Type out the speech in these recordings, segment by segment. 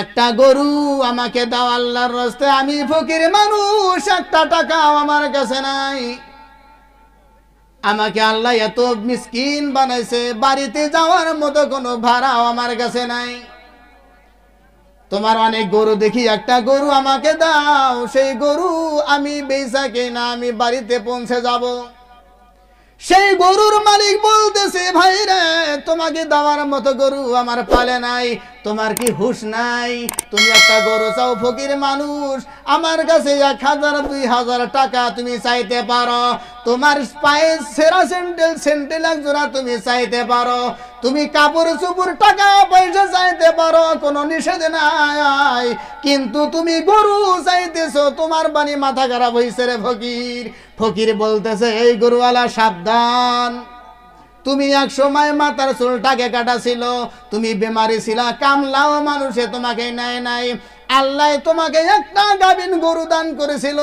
একটা গরু আমাকে দাও আল্লাহর রাস্তায়, আমি ফকির মানুষ, একটা টাকাও আমার কাছে নাই। আমাকে আল্লাহ এত মিসকিন বানাইছে, বাড়িতে যাওয়ার মতো কোনো ভাড়াও আমার কাছে নাই। তোমার অনেক গরু দেখি, একটা গরু আমাকে দাও, সেই গরু আমি বেচা কিনা আমি বাড়িতে পৌঁছে যাব। সেই গরুর মালিক বলতেছে, ভাই রে, তোমাকে দেওয়ার মতো গরু আমার পালে নাই, তোমার কি হুঁশ নাই? তুমি একটা গরু চাও, ফকির মানুষ, আমার কাছে 1000 2000 টাকা তুমি চাইতে পারো, তোমার পায়ে সেরা সেন্ডেল এক জোড়া তুমি চাইতে পারো, তুমি কাপড় চুপড় টাকা পয়সা চাইতে পারো, কোনো নিষেধ নাই। কিন্তু তুমি গরু চাইতেছো, তোমার বাণী মাথা খারাপ হয়েছে রে ফকির। ফকির বলতেছে, এই গরুওয়ালা সাবধান, তুমি এক সময় মাথার চুলটাকে কাটা ছিল, তুমি বেমারি ছিলা, কামলাও মানুষে তোমাকে নেয় নাই। আল্লাহ তোমাকে একটা গাভিন গরু দান করেছিল,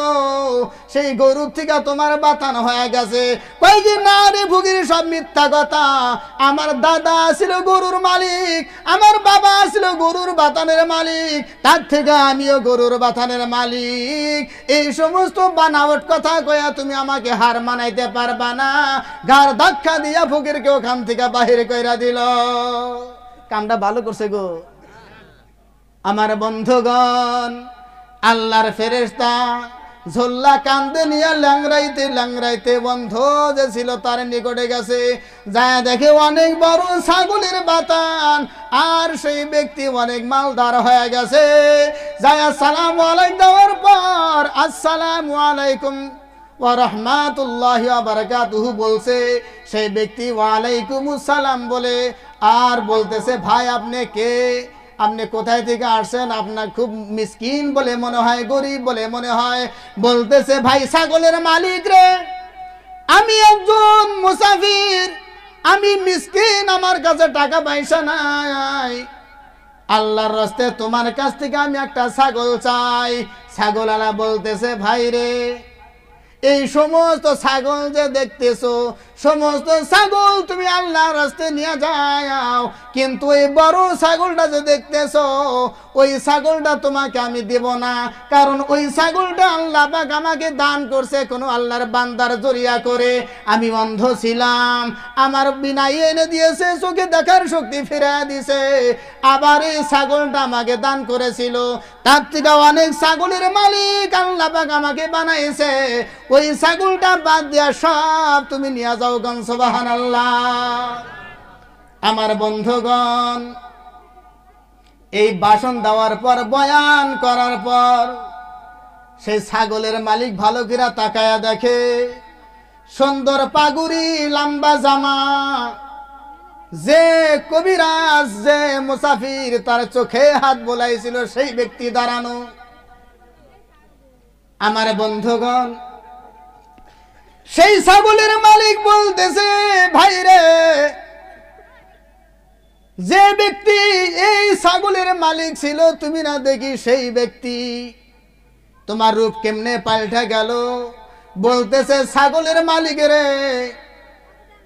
সেই গরুর থেকে তোমার বাতান হয়ে গেছে। কয়েকদিন না রে ফকির, সব মিথ্যা কথা। আমার দাদা ছিল গরুর মালিক, আমার বাবা ছিল গরুর বাতানের মালিক, তার থেকে আমিও গরুর বাতানের মালিক। এই সমস্ত বানাওয়াট কথা কয়া তুমি আমাকে হার মানাইতে পারবা না। ঘাড় ধাক্কা দিয়া ফকিরকে ওখান থেকে বাহির কইরা দিল। কামটা ভালো করছে গো আমার বন্ধুগণ। আল্লাহর ফেরেশতা ঝোল্লা কান্দে নিয়ে ল্যাংরাইতে ল্যাংরাইতে বন্ধ যে ছিল তার নিকটে গেছে, যায় দেখে অনেক বড় ছাগলের বাতান, আর সেই ব্যক্তি অনেক মালদার হয়ে গেছে। যায় আসসালামু আলাইকুম দেওয়ার পর আসসালামু আলাইকুম ওয়া রাহমাতুল্লাহি ওয়া বারাকাতুহু বলছে, সেই ব্যক্তি ওয়ালাইকুম আসসালাম বলে, আর বলতেছে, ভাই আপনি কে? আপনি কোথায় থেকে আসছেন? আপনার খুব মিসকিন বলে মনে হয়, গরিব বলে মনে হয়। বলতেছে, ভাই ছাগলের মালিক রে, আমি একজন মুসাফির, আমি মিসকিন, আমার কাছে টাকা পয়সা নাই, আল্লাহর রাস্তায় তোমার কাছ থেকে আমি একটা ছাগল চাই। ছাগলওয়ালা বলতেছে, ভাই রে, এই সমস্ত ছাগল যে দেখতেছো, সমস্ত ছাগল তুমি আল্লাহর রাস্তায় নিয়ে যাও, কিন্তু এই বড় ছাগলটা যে দেখতেছো, ওই ছাগলটা তোমাকে আমি দেব না। কারণ ওই ছাগলটা আল্লাহ পাক আমাকে দান করছে কোনো আল্লাহর বান্দার জরিয়া করে। আমি অন্ধ ছিলাম, আমার বিনাই এনে দিয়েছে, চোখে দেখার শক্তি ফিরে দিছে। আবার এই ছাগলটা আমাকে দান করেছিল, তার থেকে অনেক ছাগলের মালিক আল্লাহ পাক আমাকে বানাইছে। ওই ছাগলটা বাদ দিয়া সব তুমি নিয়ে যাও, গান সুবহানাল্লাহ। আমার বন্ধুগণ, এই ভাষণ দেওয়ার পর, বয়ান করার পর, সেই ছাগলের মালিক ভালো করে তাকায়া দেখে, সুন্দর পাগুড়ি, লম্বা জামা, যে কবিরাজ, যে মুসাফির তার চোখে হাত বোলাইছিল, সেই ব্যক্তি দাঁড়ানো। আমার বন্ধুগণ, সেই ছাগলের মালিক বলতেছে, ভাই রে, যে ব্যক্তি এই ছাগলের মালিক ছিল, তুমি না দেখি সেই ব্যক্তি, তোমার রূপ কেমনে পাল্টে গেল? বলতেছে, ছাগলের মালিক রে,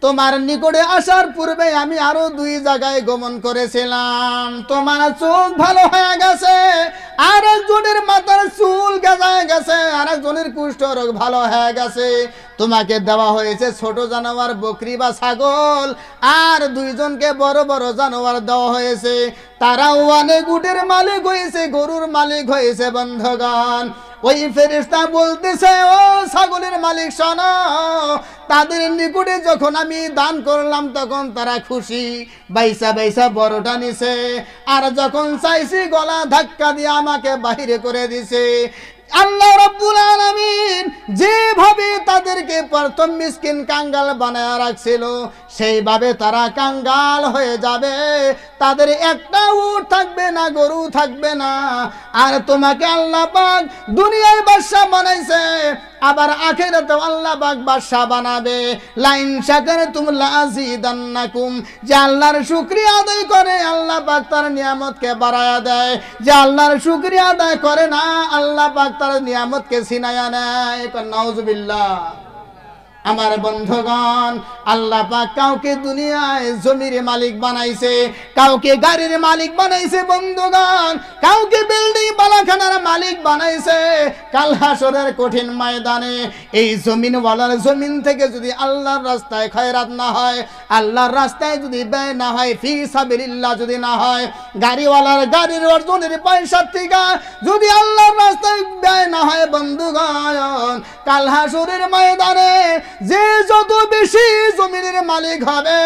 তোমার নিকটে আসার পূর্বে আমি আরো 2 জায়গায় গমন করেছিলাম, তোমার চোখ ভালো হয়ে গেছে, আর একজনের মাথার চুল গেজায় গেছে, আর একজনের কুষ্ঠরোগ ভালো হয়ে গেছে। তোমাকে দেওয়া হয়েছে ছোট জানোয়ার, বকরি বা ছাগল, আর 2 জনকে বড় বড় জানোয়ার দেওয়া হয়েছে, তারাও অনেক উটের মালিক হয়েছে, গরুর মালিক হয়েছে। বন্ধুগণ, ওই ফেরেশতা বলতেছে, ও ছাগলের মালিক শোনো, তাদের নিকটে যখন আমি দান করলাম তখন তারা খুশি, বাইসা বাইসা বড়টা নিছে, আর যখন চাইছি গলা ধাক্কা দিয়ে আমাকে বাহিরে করে দিছে। আল্লাহ রাব্বুল আলামিন যেভাবে তাদেরকে প্রথম মিসকিন কাঙ্গাল বানায় রাখছিল, সেইভাবে তারা কাঙ্গাল হয়ে যাবে, তাদের একটা উট থাকবে না, গরু থাকবে না। আর তোমাকে আল্লাহ পাক দুনিয়ায় বাদশা বানাইছে, আবার আখিরাতে আল্লাহ পাক বাদশা বানাবে। লাইন শাকারতুম লাযিদান্নাকুম, যে আল্লাহর শুকরিয়া আদায় করে আল্লাহ পাক তার নিয়ামতকে বাড়ায়া দেয়, যে আল্লাহর শুকরিয়া আদায় করে না আল্লাহ পাক তার নিয়ামতকে ছিনায়া নেয়। নাউজুবিল্লাহ। আমার বন্ধুগণ, আল্লাহ পাক কাউকে দুনিয়ায় জমির মালিক বানাইছে, কাউকে গাড়ির মালিক বানাইছে বন্ধুগণ, কাউকে বিল্ডিং বালাখানার মালিক বানাইছে। কাল হাসরের কঠিন ময়দানে এই জমিনওয়ালার জমিন থেকে যদি আল্লাহর রাস্তায় খয়রাত না হয়, আল্লাহর রাস্তায় যদি ব্যয় না হয়, ফি সাবিলিল্লাহ যদি না হয়, গাড়িওয়ালার গাড়ির অর্জনের পয়সার থেকে যদি আল্লাহর রাস্তায় ব্যয় না হয় বন্ধুগণ, কাল হাসরের ময়দানে যে যত বেশি জমিনের মালিক হবে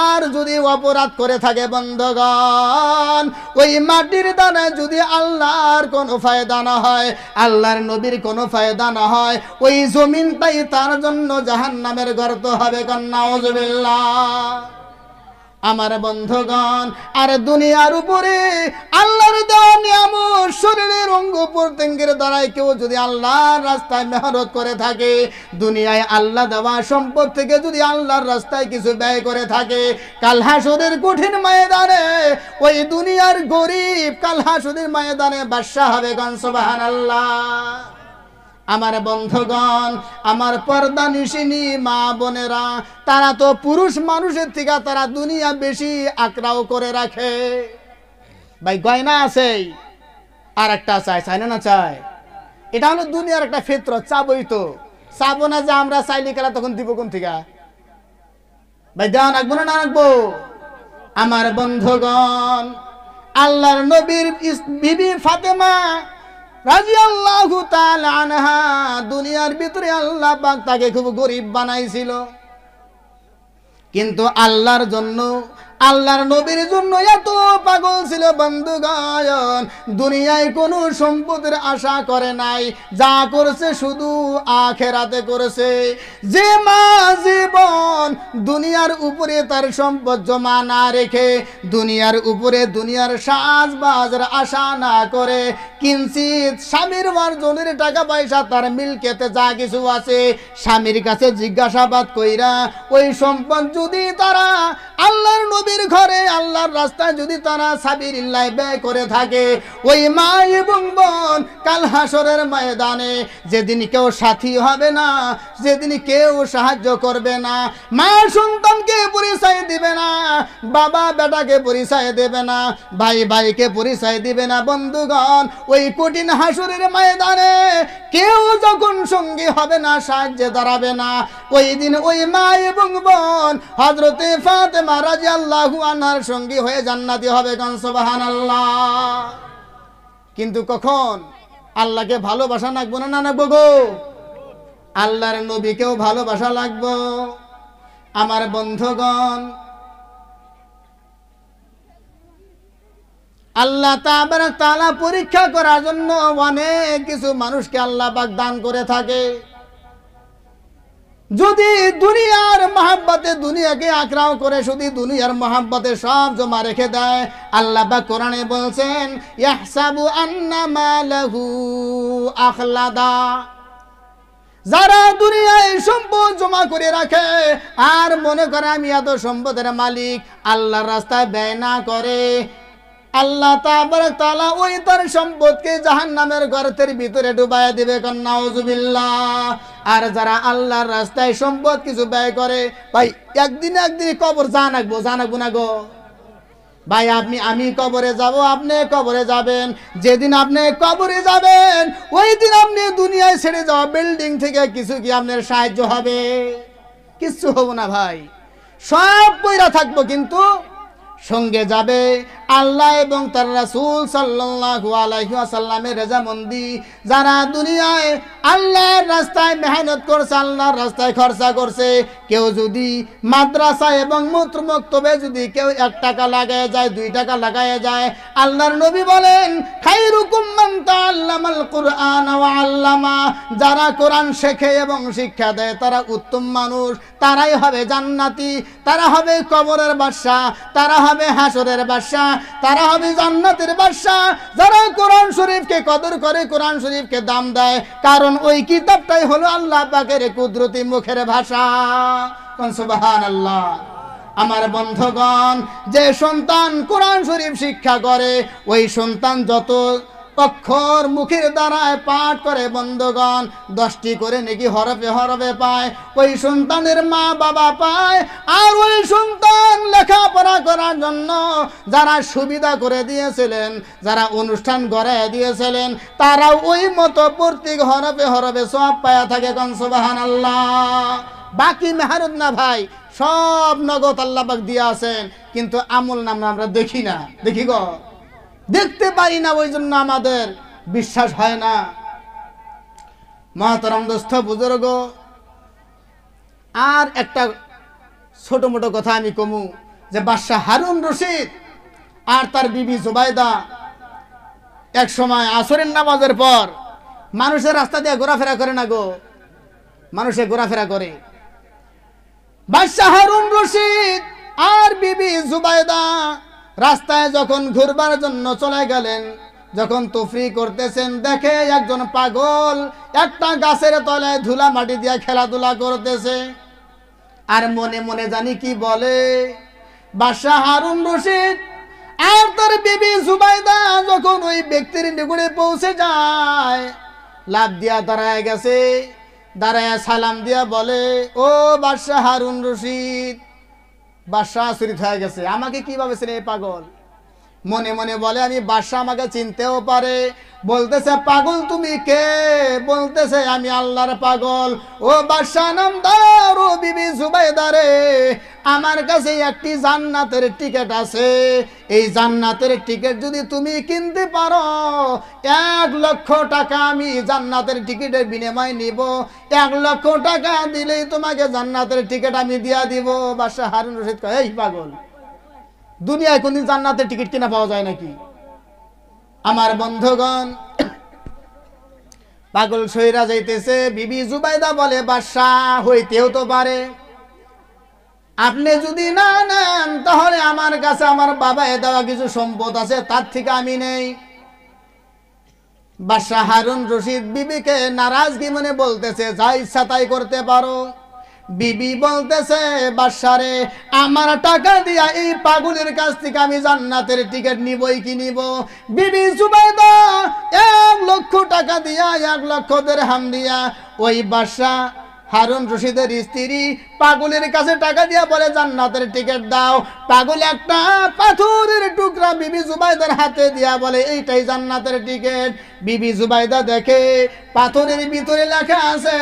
আর যদি অপরাধ করে থাকে বন্ধুগণ, ওই মাটির দানে যদি আল্লাহর কোনো ফায়দা না হয়, আল্লাহর নবীর কোনো ফায়দা না হয়, ওই জমিনটাই তার জন্য জাহান্নামের গর্ত হবে। নাউজুবিল্লাহ। আমার বন্ধুগণ, আর দুনিয়ার উপরে আল্লাহর দেওয়া নিয়ামত শরীরের অঙ্গ প্রত্যঙ্গের দ্বারাই কেউ যদি আল্লাহর রাস্তায় মেহনত করে থাকে, দুনিয়ায় আল্লাহ দেওয়া সম্পদ থেকে যদি আল্লাহর রাস্তায় কিছু ব্যয় করে থাকে, কাল হাসরের কঠিন ময়দানে ওই দুনিয়ার গরিব কাল হাসরের ময়দানে বাদশা হবে। গান সুবহানাল্লাহ। আমার বন্ধুগণ, আমার পর্দা নিশিনী মা বোনেরা, তারা তো পুরুষ মানুষের থেকে তারা দুনিয়া বেশি আঁকড়াও করে রাখে। ভাই গয়না আছে, আর একটা চাই, চাই না চাই, এটা হলো দুনিয়ার একটা ফিতরত। চাবই তো, চাবো না যে আমরা চাইলে খেলা তখন দিব কোন থেকে? ভাই দেওয়া রাখবো না রাখবো? আমার বন্ধুগণ, আল্লাহর নবীর বিবি ফাতেমা রাদিয়াল্লাহু তাআলা আনহা, দুনিয়ার ভিতরে আল্লাহ পাক তাকে খুব গরিব বানাইছিল, কিন্তু আল্লাহর জন্য, আল্লাহর নবীর জন্য এত পাগল ছিল বন্ধুগণ, দুনিয়ায় কোনো সম্পদের আশা করে নাই, যা করেছে শুধু আখিরাতে করেছে। যে মা জীবন দুনিয়ার উপরে তার সম্পদ জমা না রেখে, দুনিয়ার উপরে দুনিয়ার সাজবাজের আশা না করে, কিঞ্চিত স্বামীর অর্জনের টাকা পয়সা তার মিলকেতে যা কিছু আছে স্বামীর কাছে জিজ্ঞাসাবাদ কইরা ওই সম্পদ যদি তারা আল্লাহর নবীর ঘরে আল্লাহর রাস্তায় যদি তারা সাবিলিল্লাহ ব্যয় করে থাকে, ওই মা এবং বোন কাল হাসরের ময়দানে যেদিন কেউ সাথী হবে না, যেদিন কেউ সাহায্য করবে না, মা সন্তানকে পরিচয় দিবে না, বাবা বেটাকে পরিচয় দেবে না, ভাই ভাইকে পরিচয় দিবে না বন্ধুগণ, ওই কঠিন হাসরের ময়দানে কেউ যখন সঙ্গী হবে না, সাহায্যে দাঁড়াবে না, ওই দিন ওই মা এবং বোন হযরতে ফাতেমা রাদিয়াল্লাহু আনহার সঙ্গী হয়ে জান্নাতি হবে। গান সুবহানাল্লাহ। কিন্তু কখন? আল্লাহকে ভালোবাসা লাগবো না লাগবো গো? আল্লাহর নবীকেও ভালোবাসা লাগবো। আমার বন্ধুগণ, আল্লাহ তাআলা পরীক্ষা করার জন্য অনেক কিছু মানুষকে আল্লাহ পাক দান করে থাকে। যদি দুনিয়ার মহাব্বতে দুনিয়াকে আঁকড়াও করে শুধু দুনিয়ার মহাব্বতে সব জমা রেখে দেয়, আল্লাহ পাক কোরআনে বলছেন, ইয়াহসাবু আন্না মালাহু আখলাদা। যারা দুনিয়ায় সম্পদ জমা করে রাখে আর মনে করে আমি এত সম্পদের মালিক, আল্লাহর রাস্তায় ব্যয় না করে, আল্লাহ তাআলা ওই তার সম্পদকে জাহান্নামের গর্তের ভিতরে ডুবাইয়া দিবে। নাউজুবিল্লাহ। আর যারা আল্লাহর রাস্তায় সম্পদ কিছু ব্যয় করে, ভাই একদিন কবর জানাকবো না গো ভাই। আমি কবরে যাব, আপনি কবরে যাবেন। যেদিন আপনি কবরে যাবেন ওই দিন আপনি দুনিয়ায় ছেড়ে যাওয়া বিল্ডিং থেকে কিছু কি আপনার সাহায্য হবে? কিচ্ছু হবো না ভাই, সব পয়রা থাকবো, কিন্তু সঙ্গে যাবে আল্লাহ এবং তার রাসূল সাল্লাল্লাহু আলাইহি ওয়াসাল্লামের রেজামন্দি। যারা দুনিয়ায় আল্লাহর রাস্তায় মেহনত করছে, আল্লাহর রাস্তায় খরচা করছে, কেউ যদি মাদ্রাসা এবং মক্তবে যদি কেউ 1 টাকা লাগায় যায়, 2 টাকা লাগায় যায়, আল্লাহর নবী বলেন, খায়রুকুম মান তাআল্লামাল কুরআন ওয়া আল্লামা। যারা কোরআন শেখে এবং শিক্ষা দেয় তারা উত্তম মানুষ, তারাই হবে জান্নাতি, তারা হবে কবরের বাদশা, তারা হবে হাসরের বাদশা, তারা হবে জান্নাতের বাদশা। যারা কোরআন শরীফকে কদর করে, কোরআন শরীফকে দাম দেয়, কারণ ওই কিতাবটাই হলো আল্লাহ পাকের কুদরতি মুখের ভাষা। সুবহানাল্লাহ। আমার বন্ধুগণ, যে সন্তান কোরআন শরীফ শিক্ষা করে, ওই সন্তান যত অক্ষর মুখের দ্বারায় পাঠ করে বন্ধুগণ 10টি করে নাকি হরফে হরফে পায়, ওই সন্তানের মা বাবা পায়। আর ওই সন্তান লেখাপড়া করার জন্য যারা সুবিধা করে দিয়েছিলেন, যারা অনুষ্ঠান গড়ায় দিয়েছিলেন, তারা ওই মতো প্রত্যেক হরফে হরফে সওয়াব পায়া থাকে। কোন সুবহানাল্লাহ। বাকি মেহনত না ভাই, সব নগদ আল্লাহ পাক দিয়ে আছেন, কিন্তু আমল নাম আমরা দেখি না, দেখি গো, দেখতে পারি না, ওই জন্য আমাদের বিশ্বাস হয় না। মহতরম দোস্ত বুজুর্গ, আর একটা ছোট মোটো কথা আমি কমু, যে বাদশাহ হারুন রশিদ আর তার বিবি জুবাইদা এক সময় আসরের নামাজের পর মানুষের রাস্তা দিয়ে ঘোরাফেরা করে না গো, মানুষে ঘোরাফেরা করে। বাদশাহ হারুন রশিদ আর বিবি জুবাইদা রাস্তায় যখন ঘুরবার জন্য চলে গেলেন, যখন তফরি করতেছেন, দেখে একজন পাগল একটা গাছের তলায় ধুলা মাটি দিয়ে খেলাধুলা করতেছে। আর মনে মনে জানি কি বলে, বাদশাহ হারুন রশিদ আর তার বিবি জুবাইদা যখন ওই ব্যক্তির নিকটে পৌঁছে যায়, লাভ দিয়া দাঁড়ায় গেছে, দাঁড়ায় সালাম দিয়া বলে, ও বাদশাহ হারুন রশিদ। বাদশাহ আচরিত হয়ে গেছে, আমাকে কিভাবে চিনে এই পাগল? মনে মনে বলে, আমি বাদশাহ, আমাকে চিনতেও পারে। বলতেছে, পাগল তুমি কে? বলতেছে, আমি আল্লাহর পাগল। ও বাদশাহ নামদার, ও বিবি জুবাইদা রে, আমার কাছে একটি জান্নাতের টিকিট আছে। এই জান্নাতের টিকিট যদি তুমি কিনতে পারো, 1 লক্ষ টাকা আমি জান্নাতের টিকিটের বিনিময়ে নিব। 1 লক্ষ টাকা দিলেই তোমাকে জান্নাতের টিকিট আমি দিয়া দিব। বাদশাহ হারুন রশিদ কয়, এই পাগল, দুনিয়ায় কোনদিন জান্নাতের টিকিট কিনা পাওয়া যায় নাকি? আমার বন্ধুগণ, পাগল সইরা যাইতেছে। বিবি জুবাইদা বলে, বাদশাহ হইতেও তো পারে, আপনি যদি না নেন তাহলে আমার কাছে আমার বাবা দেওয়া কিছু সম্পদ আছে, তার থেকে আমি নেই। বাদশাহ হারুন রশিদ বিবিকে নারাজগি মনে বলতেছে, যা ইচ্ছা তাই করতে পারো। বিবি বলতেছে, বাদশাহ রে, আমার টাকা দিয়া এই পাগলের কাছ থেকে আমি জান্নাতের টিকিট নিবই কি নিব? বিবি জুবাইদা 1 লক্ষ টাকা দিয়া, 1 লক্ষ দিরহাম দিয়া ওই বাদশাহ হারুন রশিদের স্ত্রী পাগলের কাছে টাকা দিয়া বলে, জান্নাতের টিকিট দাও। পাগল একটা পাথরের টুকরা বিবি জুবাইদার হাতে দিয়া বলে, এইটাই জান্নাতের টিকিট। বিবি জুবাইদা দেখে পাথরের ভিতরে লেখা আছে,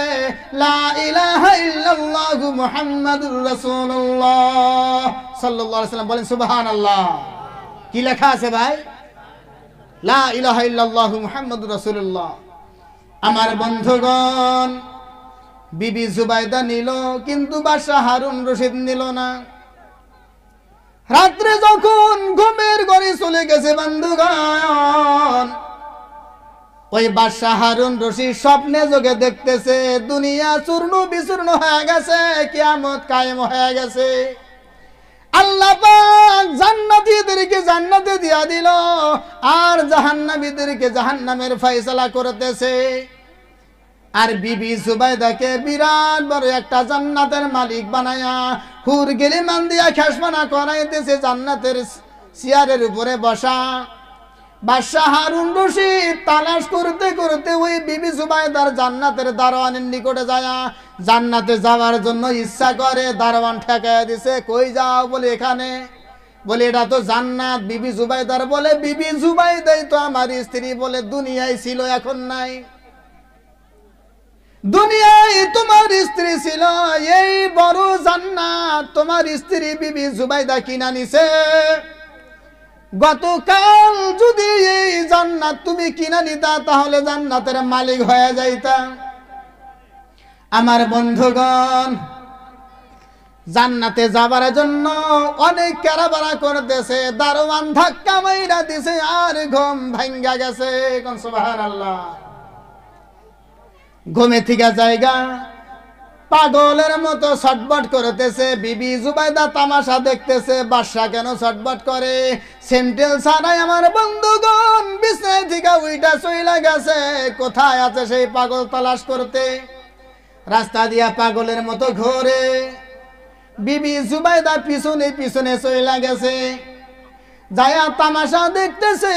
লা ইলাহা ইল্লাল্লাহু মুহাম্মাদুর রাসূলুল্লাহ সাল্লাল্লাহু আলাইহি ওয়াসাল্লাম। বলেন সুবহানাল্লাহ। কি লেখা আছে ভাই? লা ইলাহা ইল্লাল্লাহু মুহাম্মাদুর রাসূলুল্লাহ। আমার বন্ধুগণ, বিবি জুবাইদা নিল, কিন্তু বাদশাহ হারুন রশিদ নিল না। রাত্রে যখন ঘুমের ঘরে চলে গেছে বন্ধুগণ, ওই বাদশাহ হারুন রশিদ স্বপ্নে যোগে দেখতেছে দুনিয়া চূর্ণ বিচূর্ণ হয়ে গেছে, কিয়ামত কায়েম হয়ে গেছে। আল্লাহ পাক জান্নাতীদেরকে জান্নাতে দিয়া দিল, আর জাহান্নামীদেরকে জাহান্নামের ফয়সালা করতেছে। আর বিবি জুবাইদাকে বিরাট বড় একটা জান্নাতের মালিক বানায়া হুর গিলিমান দিয়া খেসমানা করাইতেছে, জান্নাতের চেয়ারের উপরে বসা। বাদশাহ হারুন রশিদ তালাশ করতে করতে ওই বিবি জুবাইদার জান্নাতের দারোয়ানের নিকটে যায়। জান্নাতে যাওয়ার জন্য ইচ্ছা করে, দারোয়ান ঠেকাইয়া দিছে, কই যাও? বলে এখানে। বলে এটা তো জান্নাত। বিবি জুবাইদার বলে, বিবি জুবাইদাই তো আমার স্ত্রী। বলে দুনিয়ায় ছিল, এখন নাই। দুনিয়ায় তোমার স্ত্রী ছিল, এই বড় জান্নাত তোমার স্ত্রী বিবি জুবাইদা কিনা নিছে। গতকাল যদি এই জান্নাত তুমি কিনা নিতা, তাহলে জান্নাতের মালিক হয়ে যাইতা। আমার বন্ধুগণ, জান্নাতে যাবার জন্য অনেক কারাবারা করতেছে, দারোয়ান ধাক্কা মাইরা দিছে, আর ঘুম ভাঙ্গা গেছে। কোন সুবহানাল্লাহ। ঘুমে থেকে জায়গা পাগলের মতো ছটবট করতেছে। বিবি জুবাইদা তামাশা দেখতেছে, বাদশাহ কেন ছটবট করে? সেন্টেল ছাড়াই আমার বন্ধুগণ বিছানায় থেকে উইটা চইলা গেছে। কোথায় আছে সেই পাগল তালাশ করতে, রাস্তা দিয়া পাগলের মতো ঘোরে। বিবি জুবাইদা পিছনে পিছনে চইলা গেছে। যায়া তামাশা দেখতেছে।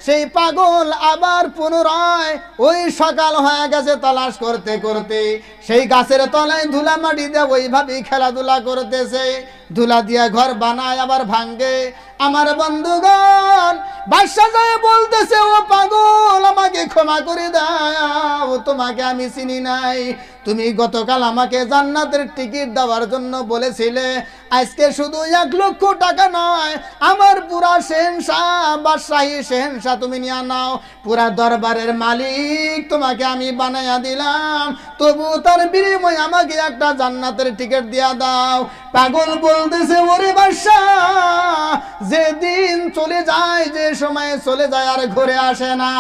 সেই পাগল আবার পুনরায় ওই সকাল হয়ে গেছে তালাশ করতে করতে সেই গাছের তলায় ধুলা মাটি দিয়ে ওইভাবেই খেলাধুলা করতেছে। ধুলা দিয়ে ঘর বানায় আবার ভাঙ্গে। আমার বন্ধুগণ, বাদশা যায় বলতেছে, ও পাগল, আমাকে ক্ষমা করে দাও, তোমাকে আমি চিনি নাই। তুমি গতকাল আমাকে জান্নাতের টিকিট দেওয়ার জন্য বলেছিলে। আজকে শুধু 1 লক্ষ টাকা নয়, আমার পুরা শেহনশাহ, বাদশাহী শেহনশাহ তুমি নিয়ে নাও। পুরা দরবারের মালিক তোমাকে আমি বানাইয়া দিলাম, তবু তার বিনিময়ে আমাকে একটা জান্নাতের টিকিট দিয়া দাও। পাগল বলতেছে, ওরে বাদশাহ, যেদিন চলে যায়, যে সময়ে চলে যায় আর ঘুরে আসে না।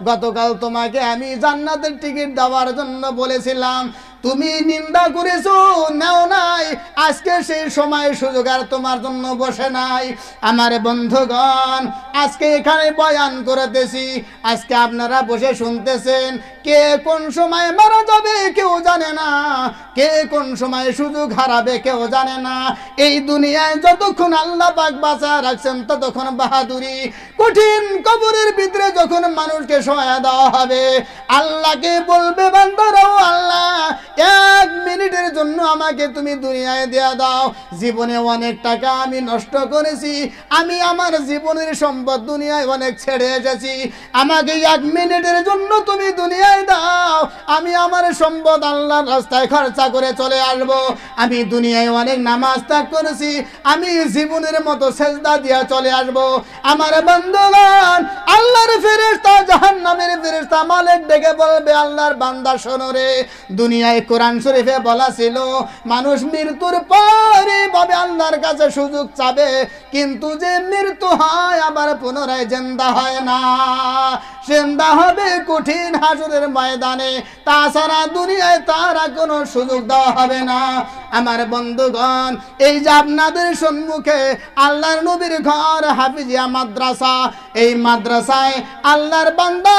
গতকাল তোমাকে আমি জান্নাতের টিকিট দেওয়ার জন্য বলেছিলাম, তুমি নিন্দা করেছো, নাও নাই। আজকে সেই সময় সুযোগ আর তোমার জন্য বসে নাই। আমার বন্ধুগণ, আজকে এখানে বয়ান করতেছি, আজকে আপনারা বসে শুনতেছেন। কে কোন সময় মারা যাবে কেউ জানে না, কে কোন সময় সুযোগ হারাবে কেউ জানে না। এই দুনিয়ায় যতক্ষণ আল্লাহ পাক বাঁচা রাখছেন ততক্ষণ বাহাদুরি। কঠিন কবরের ভিতরে যখন মানুষকে সহায় দেওয়া হবে, আল্লাহকে বলবে, বান্দারাও, আল্লাহ 1 মিনিটের জন্য আমাকে তুমি দুনিয়ায় দেয়া দাও। জীবনে অনেক টাকা আমি নষ্ট করেছি, আমি আমার জীবনের সম্পদ দুনিয়ায় অনেক ছেড়ে এসেছি। আমাকে 1 মিনিটের জন্য তুমি দুনিয়ায় দাও, আমি আমার সম্পদ আল্লাহর রাস্তায় খরচা করে চলে আসবো। আমি দুনিয়ায় অনেক নামাজ ত্যাগ করেছি, আমি জীবনের মতো সেজদা দিয়া চলে আসবো। আমার বন্ধুগণ, আল্লাহর ফেরেশতা, জাহান্নামের ফেরেশতা মালিক ডেকে বলবে, আল্লাহর বান্দা শোনো রে, দুনিয়ায় কোরআন শরীফে বলা ছিল মানুষ মৃত্যুর পরে ভাবে আল্লাহর কাছে সুযোগ চাবে, কিন্তু যে মৃত্যু হয় আবার পুনরায় জিন্দা হয় না। জিন্দা হবে কঠিন হাসরের ময়দানে, তাছাড়া দুনিয়ায় তারা কোনো সুযোগ দেওয়া হবে না। আমার বন্ধুগণ, এই যে আপনাদের সম্মুখে আল্লাহর নবীর ঘর হাফিজিয়া মাদ্রাসা, এই মাদ্রাসায় আল্লাহর বান্দা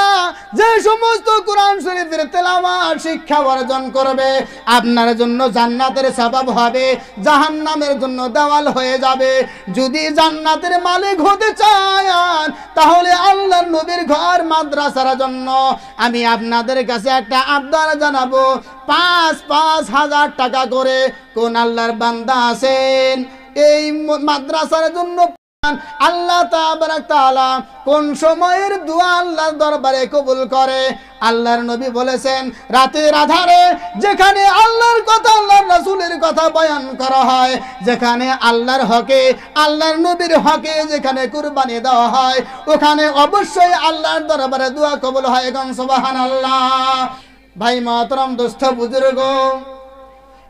যে সমস্ত কোরআন শরীফের তেলাওয়াত শিক্ষা অর্জন করবে, আপনার জন্য জান্নাতের সওয়াব হবে, জাহান্নামের জন্য দেওয়াল হয়ে যাবে। যদি জান্নাতের মালিক হতে চান, তাহলে আল্লাহর নবীর ঘর মাদ্রাসার জন্য আমি আপনাদের কাছে একটা আবদার জানাবো। 5-5 হাজার টাকা করে কোন আল্লাহর বান্দা আছেন এই মাদ্রাসার জন্য? আল্লাহ তাবারাক তাআলা কোন সময়ের দোয়া আল্লাহর দরবারে কবুল করে? আল্লাহর নবী বলেছেন, রাতের আধারে যেখানে আল্লাহর কথা, আল্লাহর রাসূলের কথা বয়ান করা হয়, যেখানে আল্লাহর হকে, আল্লাহর নবীর হকে যেখানে কুরবানি দেওয়া হয়, ওখানে অবশ্যই আল্লাহর দরবারে দোয়া কবুল হয়। সুবহানাল্লাহ। ভাই মহতরম, দোস্ত, বুজুর্গ,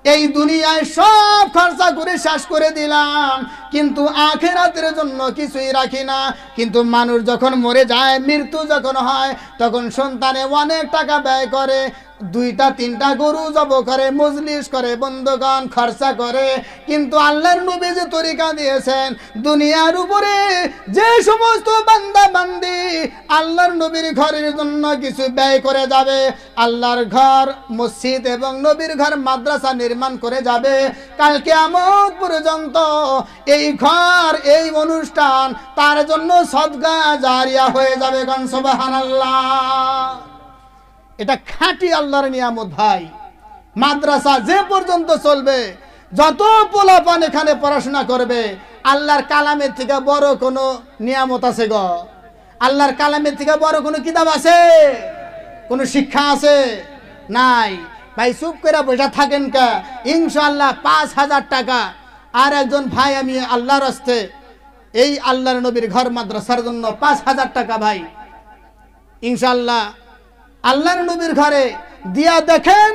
এই দুনিয়ায় সব খরচা করে শেষ করে দিলাম, কিন্তু আখিরাতের জন্য কিছুই রাখি না। কিন্তু মানুষ যখন মরে যায়, মৃত্যু যখন হয়, তখন সন্তানে অনেক টাকা ব্যয় করে, 2টা-3টা গরু জব করে, মজলিস করে, বন্ধুগণ খরচা করে। কিন্তু আল্লাহর নবী যে তরিকা দিয়েছেন, দুনিয়ার উপরে যে সমস্ত বান্দা বান্দি আল্লাহর নবীর ঘরের জন্য কিছু ব্যয় করে যাবে, আল্লাহর ঘর মসজিদ এবং নবীর ঘর মাদ্রাসা নির্মাণ করে যাবে, কাল কিয়ামত পর্যন্ত এই ঘর, এই অনুষ্ঠান তার জন্য সদকা জারিয়া হয়ে যাবে। সুবহানাল্লাহ। এটা খাঁটি আল্লাহর নিয়ামত ভাই। মাদ্রাসা যে পর্যন্ত চলবে, যত পোলাপান এখানে পড়াশোনা করবে, আল্লাহর কালামের থেকে বড় কোনো নিয়ামত আছে গো? আল্লাহর কালামের থেকে বড় কোনো কিতাব আছে? কোনো শিক্ষা আছে? নাই। ভাই চুপ করে বসে থাকেন কা? ইনশাআল্লাহ 5,000 টাকা। আর একজন ভাই, আমি আল্লাহর রাস্তে এই আল্লাহর নবীর ঘর মাদ্রাসার জন্য 5,000 টাকা ভাই ইনশাআল্লাহ আল্লাহর নবীর ঘরে দিয়া দেখেন,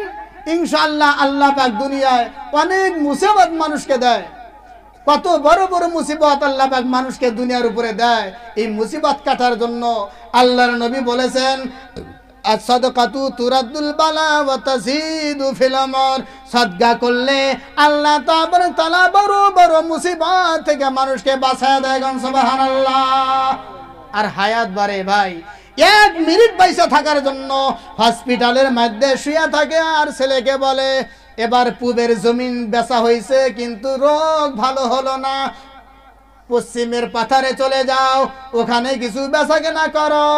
ইনশাআল্লাহ আল্লাহ পাক দুনিয়ায় অনেক মুসিবত মানুষকে দেয়। কত বড় বড় মুসিবত আল্লাহ পাক মানুষকে দুনিয়ার উপরে দেয়। এই মুসিবত কাটার জন্য আল্লাহর নবী বলেছেন, as-sadaqatu turaddul bala wa tazidu fil amr। সাদকা করলে আল্লাহ তাআলা বড় বড় মুসিবত থেকে মানুষকে বাঁচায় দেয়। সুবহানাল্লাহ। আর হায়াত বাড়ে ভাই। 1 মিনিট পয়সা থাকার জন্য হসপিটালের মধ্যে শুয়ে থাকে, আর ছেলেকে বলে, এবার পূবের জমিন বেচা হয়েছে কিন্তু রোগ ভালো হলো না। পশ্চিমের পাথারে চলে যাও, ওখানে কিছু বেচা কেনা করো।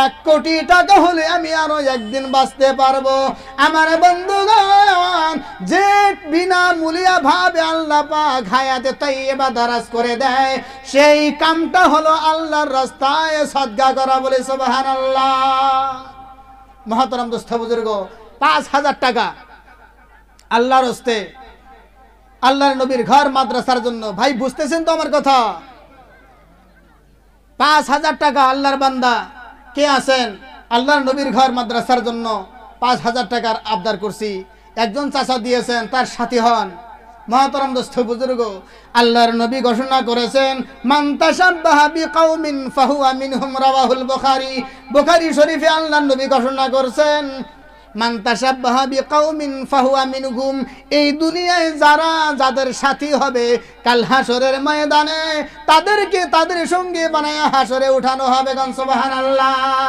1 কোটি টাকা হলে আমি আরো একদিন বাঁচতে পারবো। আমার বন্ধুগণ, যে বিনা মূল্যে ভাবে আল্লাহ পাক হায়াতে তাইয়্যিবা দারাজ করে দেয়, সেই কামটা হলো আল্লাহর রাস্তায় সদকা করা। বলে সুবহানাল্লাহ। মহতরম দোস্ত বুজুর্গ, 5,000 টাকা আল্লাহর হস্তে, আল্লাহর নবীর ঘর মাদ্রাসার জন্য। ভাই বুঝতেছেন তো আমার কথা? 5,000 টাকা আল্লাহর বান্দা কে আছেন আল্লাহর নবীর ঘর মাদ্রাসার জন্য 5,000 টাকার আবদার করছি। একজন চাচা দিয়েছেন, তার সাথী হন। মহতরম দোস্ত বুজুর্গ, আল্লাহর নবী ঘোষণা করেছেন, মান তাশাব্বাহা বিকাউমিন ফাহুয়া মিনহুম, রাওয়াহুল বুখারী। বুখারী শরীফে আল্লাহর নবী ঘোষণা করেছেন, মান তাশাব্বাহা বিকাউমিন ফাহুয়া মিনহুম। এই দুনিয়ায় যারা যাদের সাথী হবে, কাল হাসরের ময়দানে তাদেরকে তাদের সঙ্গে বানায়া হাসরে উঠানো হবে। সুবহানাল্লাহ।